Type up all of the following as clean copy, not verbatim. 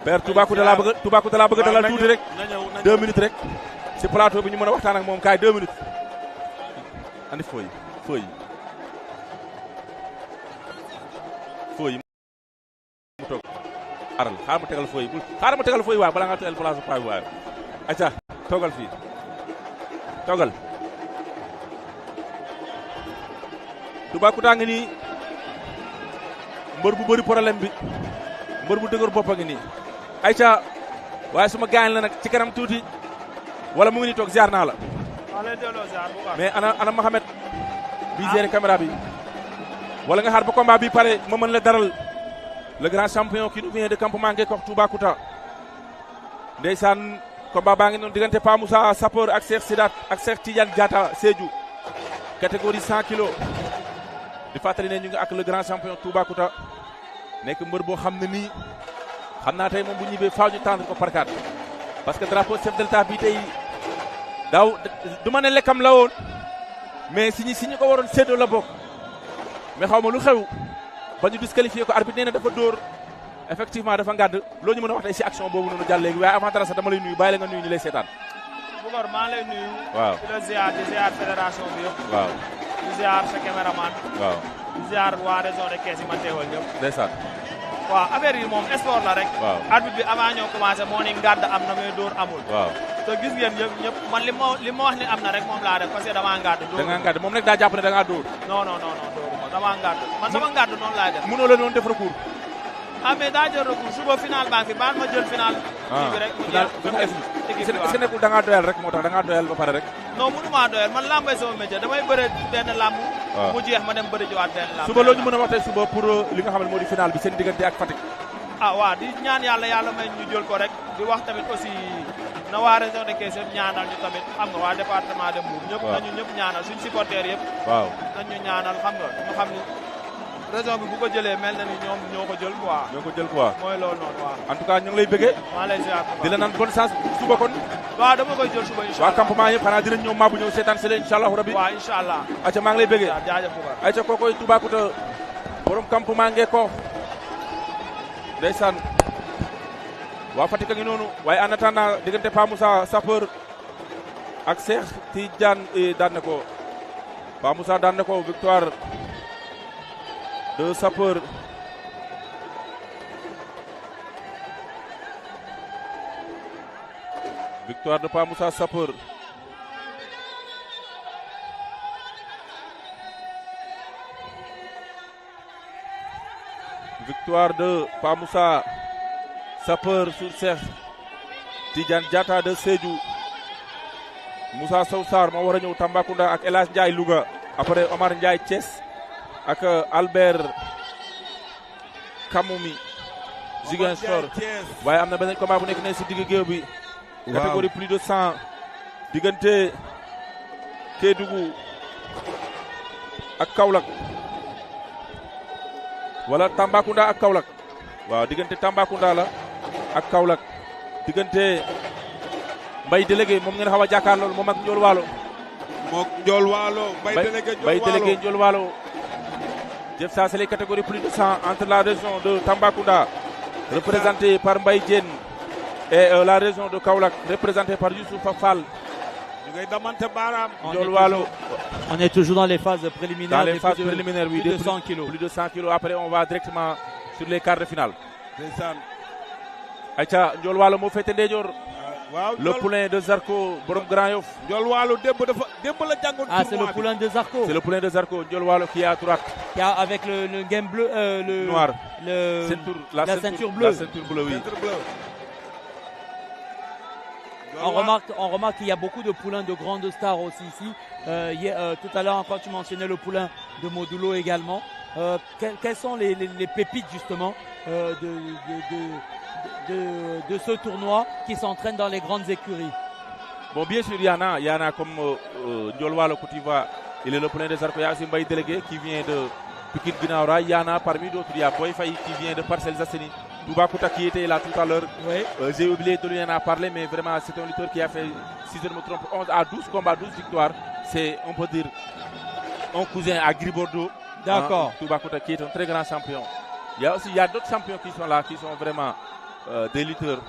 père Toubacouta laa bëgg dalal tuuti rek 2 minutes rek ci plateau bi ñu mën a waxtaan ak moom kaay 2 minutes andi fooy mu toog xaaral ma tegal fooy waaw balaa nga tegal place paa bi waaw acca toogal fii toogal Toubacouta ngi nii mbër bu bëri problème bi mbër bu dëgër bopp a ngi nii ayca waaye suma gaañ la nag ci kanam tuuti wala mu ngi nii toog ziar naa la mais ana Mohamed bi géré caméra bi wala nga xaar ba combat bi pare ma mën la daral le grand champion qui nous vient de campement Ngekokh Toubacouta ndeysaan combat baa ngi noonu diggante Pa Moussa Sapeur ak Cheikh Sidat ak Cheikh Tidiane Diatta Sédhiou catégorie 100 kilos di fàttali ne ñu ngi ak le grand champion Toubacouta nekk mbër boo xam ne nii xam naa tey moom bu ñibbee faaw ñu tendre ko par carte parce que drapeau chef de l'État bi tey daaw du ma ne lekkam la woon mais si ñu ko waroon séddoo la bokk mais xaw ma lu xew ba ñu disqualifié ko arbitre nee na dafa dóor effectivement dafa ngàdd loo ñu mën a wax tey si action boobu noonu jàll léegi waaye avant dara sax dama lay nuyu bàyyi la nga nuyu ñu lay seetaan. Boucar maa lay nuyu. waaw di la ziar fédération bi yëpp. waaw di ziar sa caméraman. waaw di ziar waa région de Thiès yi ma teewal ñëpp. ndeysaan. waaw affaire yi moom sport la rek. waaw arbitre bi avant ñoo commencé moo ni ngàdd am na mais dóor amul. waaw te gis ngeen ñëpp man li ma wax ni am na rek moom laa def parce que damaa ngàdd. da ngaa ngàdd moom nag daa jàpp ne da ngaa dóor. non dóoruma damaa ngàdd man sama ngàdd noonu laay def. mënoo la noonu def recours. ah mais daa jël recours suba final baa ngi fi baal ma jël final. kii bi rek mu jeex est-ce que nekkul da ngaa doyal rek moo tax da ngaa doyal ba pare rek. non mënumaa doyal man lambay sama métier damay bëre benn lamb. mu jeex ma dem bëre jiwaat benn lamb. suba loo ñu mën a wax tey suba pour li nga xam ne moo di final bi seen diggante ak Fatick. ah waaw di ñaan yàlla may ñu jël ko rek di wax tamit aussi na waa région de Thiès yëpp ñaanal ñu tamit xam nga waa département de Mbour. ñëpp nañu ñëpp ñaanal suñ supporters yëpp. waaw nañu ñaanal xam nga ñu xam ni région bi bu ko jëlee mel na ni ñoom ñoo ko jël quoi. mooy loolu noonu waaw. en tout cas ñu ngi lay bëggee. maa lay ziar di la naan bonne chance suba kon. waaw dama koy jël suba incha allah waa campement yëpp xanaa dinañ ñëw maabu ñëw seetaan si leen incha allah rabi. waaw incha allah. acca maa ngi lay bëggee. jaajëf Boucar. acca kookoy Toubacouta borom campement Ngekokh ndeysaan waa Fatick a ngi noonu waaye en attendant diggante Pa Moussa Sapeur ak Cheikh Tidiane daan na ko Pa Moussa daan na ko victoire de Sapeur victoire de Pa Moussa Sapeur victoire de Pa Moussa Sapeur sur Cheikh Tidiane Diatta de Sédhiou Moussa Sow Sarr moo war a ñëw Tambacounda ak El Hadj Ndiaye Louga après Omar Ndiaye Thiès ak Albert Kamoumi Ziguinchor waaye am na beneen combat bu nekk ne si digg géew bi catégorie plus de 100 diggante Kédougou ak Kaolack wala Tambacounda ak Kaolack waaw diggante Tambacounda la ak Kaolack diggante Mbaye délégué moom ngeen xaw a jàkkaarlool moom ak Ndiol Waalo. moom Ndiol Waalo Mbaye délégué Ndiol Waalo. Jëf ça c'est les catégories plus de 100 entre la région de Tambacounda représentée par Mbaye Diène et la région de Kaolack représentée par Youssoufa Fall. ñu ngay damante baaraam. Ndiol Waalo. On est toujours dans les phases préliminaires. Dans les phases préliminaires, oui. Plus de 100 kilos. Plus de 100 kilos. Après, on va directement sur les quarts de finale. ndeysaan. Aïcha, Ndiol Waalo moo féete ndeyjoor. waaw le poulain de Zarko, borom Grand Yoff. Ndiol Waalo démb la jàngoon. Ah, c'est le poulain de Zarko. C'est le poulain de Zarko, Ndiol Waalo qui est à droite. Qui a avec le game bleu, le noir. La ceinture bleue. La ceinture bleue, oui. Ceinture bleue. On remarque qu'il y a beaucoup de poulains de grandes stars aussi ici. Tout à l'heure encore tu mentionnais le poulain de Modulo également. Quelles sont les pépites justement de ce tournoi qui s'entraînent dans les grandes écuries? Bon, bien sûr, il y en a comme Ndiol Waalo Koutiva, il est le poulain de Zarko. Il y a aussi Mbaye délégué qui vient de Pikine Guinaw Rail. Il y en a parmi d'autres, il y a Boy Faye qui vient de Parcelles Assainies. Toubacouta qui était là tout à l'heure. Oui. J'ai oublié de lui en parler, mais vraiment c'est un lutteur qui a fait, si je ne me trompe, 11 à 12 combats, 12 victoires. C'est, on peut dire, un cousin à Gris Bordeaux. D'accord. Toubacouta qui est un très grand champion. Il y a d'autres champions qui sont là, qui sont vraiment des lutteurs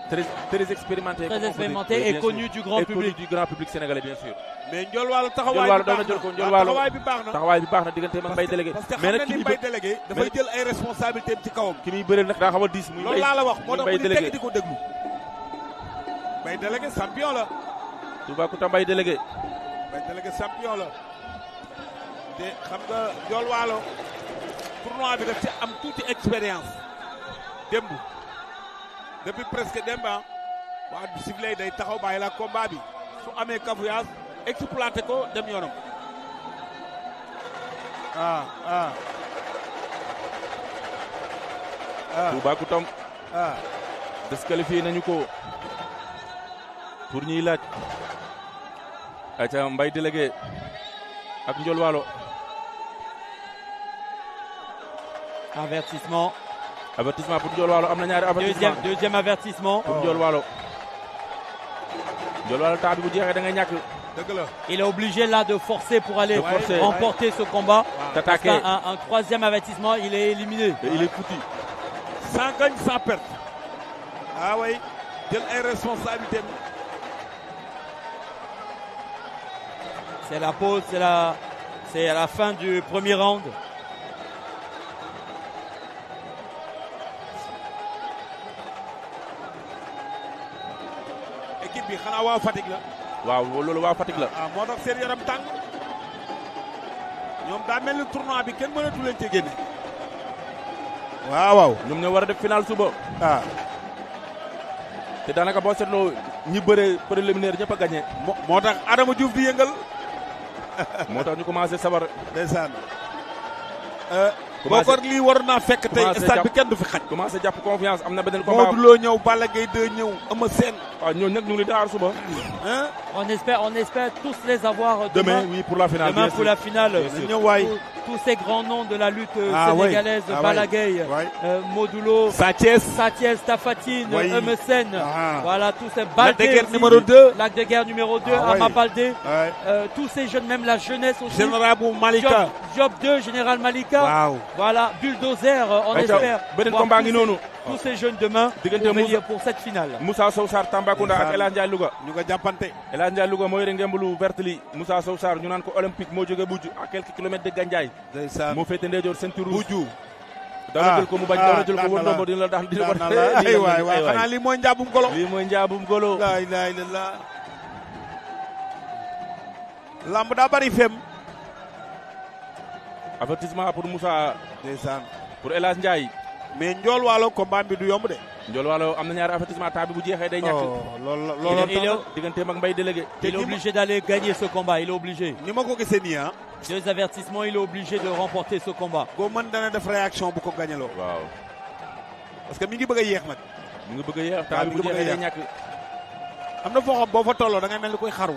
très expérimentés. Très expérimenté Oui, et bien connu sûr. du grand Et connu public. du grand public sénégalais bien sûr. mais Ndiol Waalo Ndiol taxawaay Waalo bi daw na baax jël ko na Ndiol Waalo taxawaay bi baax na. taxawaay bi baax na diggante mag Mbaye délégué. parce que mais xam nag na ni Mbaye délégué dafay jël ay responsabilités ci kawam. ki muy bëreel nag daa xaw a diis. muy loolu laa la wax moo tax Mbaye mu di délégué tekk di ko déglu. Mbaye délégué champion la. Toubacouta Mbaye délégué. Mbaye délégué champion la. te xam nga Ndiol Waalo tournoi bi daf ci am tuuti expérience. démb depuis presque démb waa bi sifflé day taxaw bàyyi la combat bi su amee cafouillage exploité ko dem yoonam. Toubacouta ah disqualifié nañu ko pour ñuy laaj. aca Mbaye délégué ak Ndiol Waalo. Avertissement. Avertissement pour Ndiol Waalo am na ñaari avertissement. Deuxième avertissement. pour Ndiol Waalo. Ndiol Waalo temps bi bu jeexee da ngay ñàkk. dëgg la. Il est obligé là de forcer pour aller De forcer. remporter ce combat. Parce T'attaquer. qu'un troisième avertissement, il est éliminé. Et il est foutu. sans gagne sans perte. ah oui jël ay responsabilités. C'est la pause, c'est à la fin du premier round. équipe bi xanaa waa Fatick la. waaw loolu waa Fatick la. moo tax seen yaram tàng. ñoom daa mel ni tournoi bi kenn mënatu leen ci génne. waaw. ñoom ñoo war a def final suba. ah. te daanaka boo seetloo ñi bëre préliminaire ñëpp a gagné. moo tax Adama Diouf di yëngal. moo tax ñu commencé sabar. ndeysaan. commencé Bokar lii war naa fekk tey commencé stade bi jàpp- kenn du fi xaj. commencé jàpp confiance am na beneen combat. Modou Lo ñëw Balla Gaye 2 ñëw Eumeu Sène. waaw ñooñu nag ñu ngi xaar suba. hein On espère tous les avoir demain demain. oui pour la finale. Demain bien pour sûr. la finale. Bien sûr. ñëw waay. Tous ces grands noms de la lutte Ah ouais. sénégalaise, Ah ouais. Balla Gaye, Ouais. Modulo, Sa Thiès. Sathies, Tafatine, Oui. Eumeu Sène. Ah. Voilà, tous ces Lac de Baldé Guiers aussi. numéro 2. Lac de Guerre numéro 2, Ah ouais. Ama Baldé. Ouais. Tous ces jeunes, même la jeunesse aussi. Général bu Malika. Job 2, Général Malika. waaw. Voilà, Bulldozer, on Aïcha, espère. beneen voir combat tous ngi ces- noonu. Tous ces jeunes demain Diggante pour Moussa- venir pour cette finale. Moussa Sow Sarr Tambacounda ak Ndeysaan. El Hadj Ndiaye Louga. ñu nga jàppante. El Hadj Ndiaye Louga moo yore ngemb lu vert li Moussa Sow Sarr ñu naan ko olympique moo jóge Buju à quelques kilomètres de Gandiaye. ndeysaan. moo féete ndeyjoor ceinture rouge. Buju. dana jël ko mu bañ dana jël ko daan wër na la. ndombo dina la daan dina ko daan na la ay waay waay xanaa lii mooy njàmbum golo. lii mooy njaabum golo. laa ilaaha illallaah. lamb daa bari fem. avertissement pour Moussa ndeysaan. pour El Hadj Ndiaye. mais Ndiol Waalo combat bi du yomb de. Ndiol Waalo am na ñaari avertissement temps bi bu jeexee day ñàkk. loolu Il est- digganteem ak Mbaye délégué. Il est obligé d'aller gagner ce combat, il est obligé. ni ma ko gisee nii ah. 2 avertissements, il est obligé de remporter ce combat. koo mën dana def réaction bu ko gañaloo. waaw parce que mi ngi bëgg a yéex nag. mu ngi bëgg a yeex temps waaw bi mi bu ngi bëgg a jeexee day yeex. ñàkk. am na foo xam boo fa tolloo da ngay mel ni koy xaru.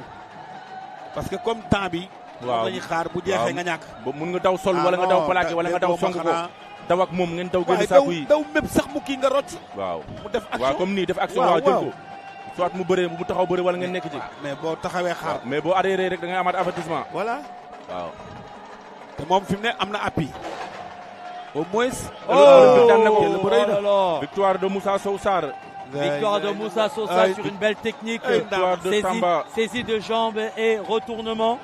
parce que comme temps bi. waaw moom la ñuy xaar bu jeexee nga ñàkk. ba mun nga daw sol Ah wala nga daw non, plaqué wala nga daw déggoo ma song ko xanaa. daw ak moom ngeen daw génn waaye saaku yi. daw mépp sax mu kii nga rocc. waaw mu def action. waaw comme nii def action waaw, waaw jël waaw. ko. soit mu bëree mu taxaw bëri wala ngeen nekk ci. mais boo taxawee xaar. mais boo arrière rek da ngay amaat avertissement. voilà. waaw. te moom fi mu ne am na appui. au moins. Oh, daan na ko. jël bu rëy na. là là. Victoire de Moussa Sow Sarr. Victoire de Moussa Sosa sur une belle technique. Victoire de Tamba. Saisie de jambes et retournement.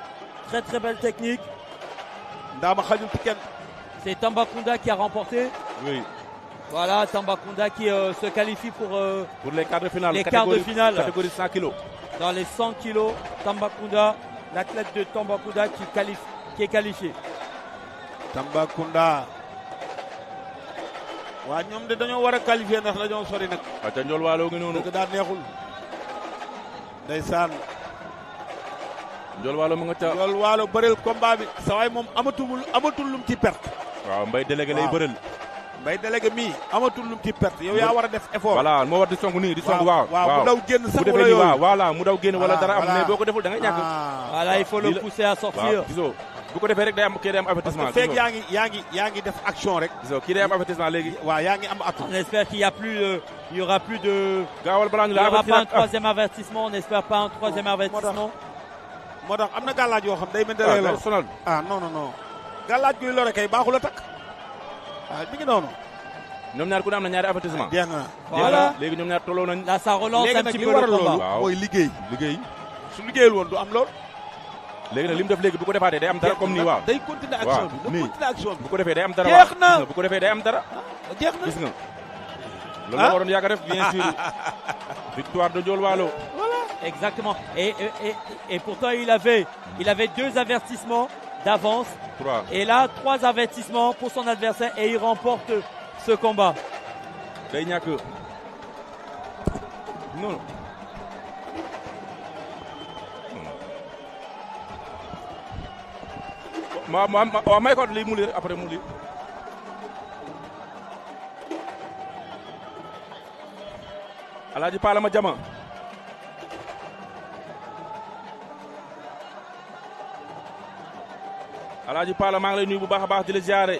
Très très belle technique. Ndaama xajul ci kenn. C'est Tambacounda qui a remporté. Oui. Voilà, Tambacounda qui se qualifie pour Pour les quarts de finale. Les quarts de finale. Catégorie 100 kilos. dans les 100 kilos. Tambacounda, l'athlète de Tambacounda qui est qualifié. Tambacounda. waa ñoom de dañoo war a qualifier ndax dañoo sori nag. Aca Ndiol Waalo ngi noonu. dëgg daa neexul. ndeysaan. Ndiol Waalo mu nga ca. Ndiol Waalo bëreel combat bi. sa waay moom amatul lum ci perte. waaw Mbaye délégué lay waaw. bëreel. Mbaye délégué mii amatul lum ci perte yow yaa war a def effort. voilà moo war di song nii di song waaw. waaw mu daw génn sax bu defee wala nii yooyu. waaw voilà mu daw génn wala Voilà, dara am voilà. mais boo ko deful da ngay ñàkk. Voilà, il faut le Lii la- pousser à sortir. waaw gisoo bu ko defee rek day am kii day am parce avertissement. que feeg gisoo yaa ngi def action rek. gisoo kii day am avertissement léegi. waaw yaa ngi am atu. On espère qu'il y a plus, il y aura plus de, gaawal balaa ñu il y la aura pas un avertir troisième avertissement. On n'espère pas un troisième avertissement. moo tax am na gàllaaj yoo xam day mel ne ah lay day lor. sonal. ah non non non. gàllaaj guy lore kay baaxul a takk. waaw mi ngi noonu. ñoom ñaar ku ne am na ñaari avertissement. jeex na. Voilà. léegi ñoom ñaar tolloo nañ. Là, ça relance léegi un nag petit li peu waral le loolu combat. Waaw. mooy liggéey. liggéey. su liggéeyul woon du am lool. léegi nag li mu def léegi bu ko defaatee day am dara comme nii waaw. day continuer action bi. nii. day continuer action bi. bu ko defee day am dara. Jeex na. gis nga bu ko defee day am dara. jeex na. gis nga. loolu la waroon yàgg a def bien sûr. victoire de Ndiol Walo. Exactement. Et pourtant, il avait 2 avertissements d'avance. 3. Et là, 3 avertissements pour son adversaire et il remporte ce combat. day ñàkk. non. waaw may ko lii mu lire après mu lire. Alaaji Pala ma jama. Alaaji Pala maa ngi lay nuyu bu baax a baax di la ziare.